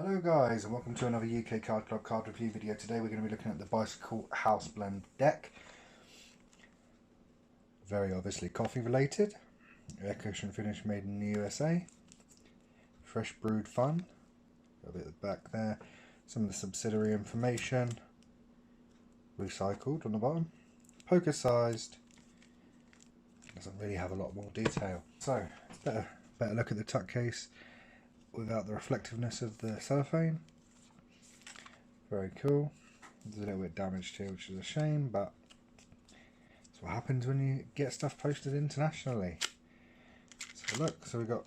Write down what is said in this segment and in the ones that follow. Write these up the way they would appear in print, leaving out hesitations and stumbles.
Hello guys and welcome to another UK Card Club card review video. Today we're going to be looking at the Bicycle House Blend deck. Very obviously coffee related. Air cushion finish made in the USA. Fresh brewed fun. Got a bit at the back there. Some of the subsidiary information. Recycled on the bottom. Poker sized. Doesn't really have a lot more detail. So it's better look at the tuck case without the reflectiveness of the cellophane. Very cool. There's a little bit damaged here, which is a shame, but that's what happens when you get stuff posted internationally. So look, so we've got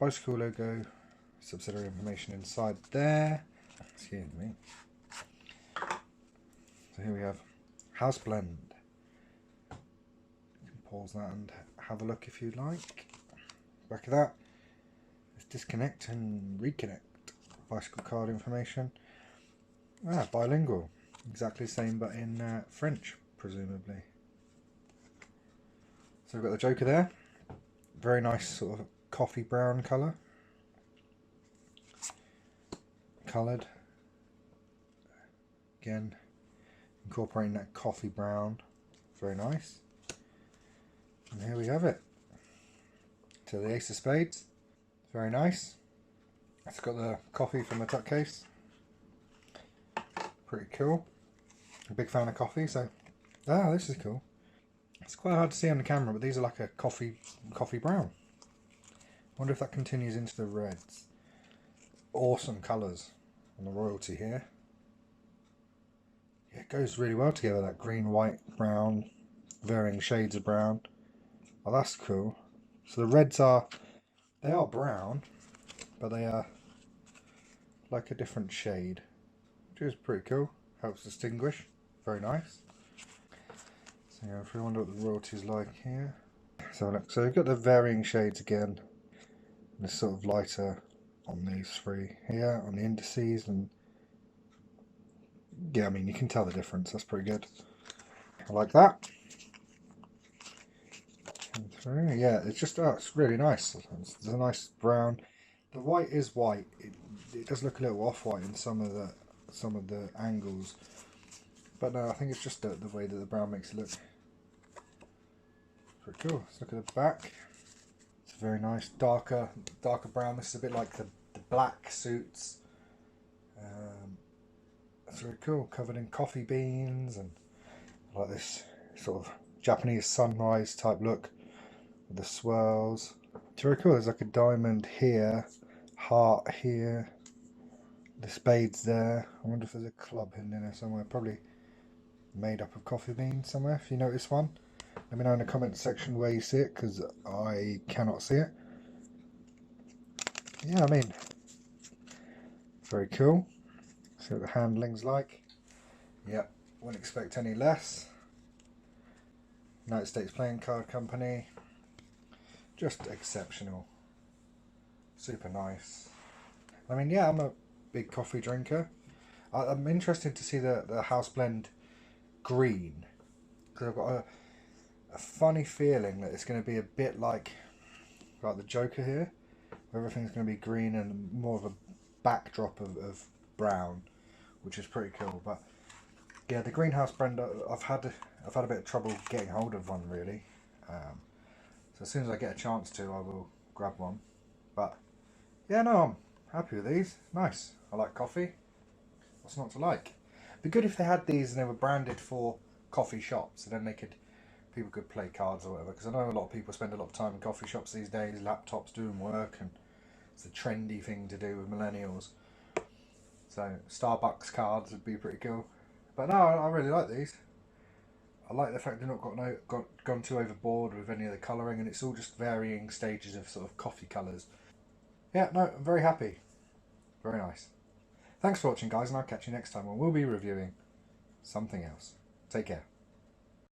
Bicycle logo, subsidiary information inside there. Excuse me. So here we have House Blend. You can pause that and have a look if you'd like. Back of that, disconnect and reconnect. Bicycle card information. Bilingual. Exactly the same but in French, presumably. So we've got the Joker there. Very nice sort of coffee brown colour. Coloured. Again, incorporating that coffee brown. Very nice. And here we have it. To the Ace of Spades. Very nice. It's got the coffee from the tuck case. Pretty cool. I'm a big fan of coffee, so this is cool. It's quite hard to see on the camera, but these are like a coffee brown. Wonder if that continues into the reds. Awesome colours on the royalty here. Yeah, it goes really well together, that green, white, brown, varying shades of brown. Oh, that's cool. So the reds are brown, but they are like a different shade, which is pretty cool. Helps distinguish. Very nice. So yeah, if we wonder what the royalty's like here. So look, so we've got the varying shades again. This sort of lighter on these three here, on the indices, and yeah, I mean you can tell the difference. That's pretty good. I like that. Yeah, it's just it's really nice. It's a nice brown. The white is white. It does look a little off-white in some of the angles, but no, I think it's just the way that the brown makes it look pretty cool. Let's look at the back. It's a very nice darker brown. This is a bit like the black suits. It's really cool. Covered in coffee beans and like this sort of Japanese sunrise type look. The swirls. It's very cool. There's like a diamond here, heart here, the spades there. I wonder if there's a club hidden in there somewhere. Probably made up of coffee beans somewhere. If you notice one, let me know in the comment section where you see it, because I cannot see it. Yeah, I mean, very cool. See what the handling's like. Yep, wouldn't expect any less. United States Playing Card Company. Just exceptional. Super nice. I mean, yeah, I'm a big coffee drinker. I'm interested to see the House Blend green, because I've got a funny feeling that it's going to be a bit like the Joker here, where everything's going to be green and more of a backdrop of brown, which is pretty cool. But yeah, the Greenhouse Blend, I've had a bit of trouble getting hold of one really. So as soon as I get a chance to, I will grab one. But yeah, no, I'm happy with these. Nice. I like coffee. What's not to like? It'd be good if they had these and they were branded for coffee shops, and then people could play cards or whatever. Because I know a lot of people spend a lot of time in coffee shops these days, laptops doing work, and it's a trendy thing to do with millennials. So Starbucks cards would be pretty cool. But no, I really like these. I like the fact they've not gone too overboard with any of the colouring, and it's all just varying stages of sort of coffee colours. Yeah, no, I'm very happy. Very nice. Thanks for watching, guys, and I'll catch you next time when we'll be reviewing something else. Take care.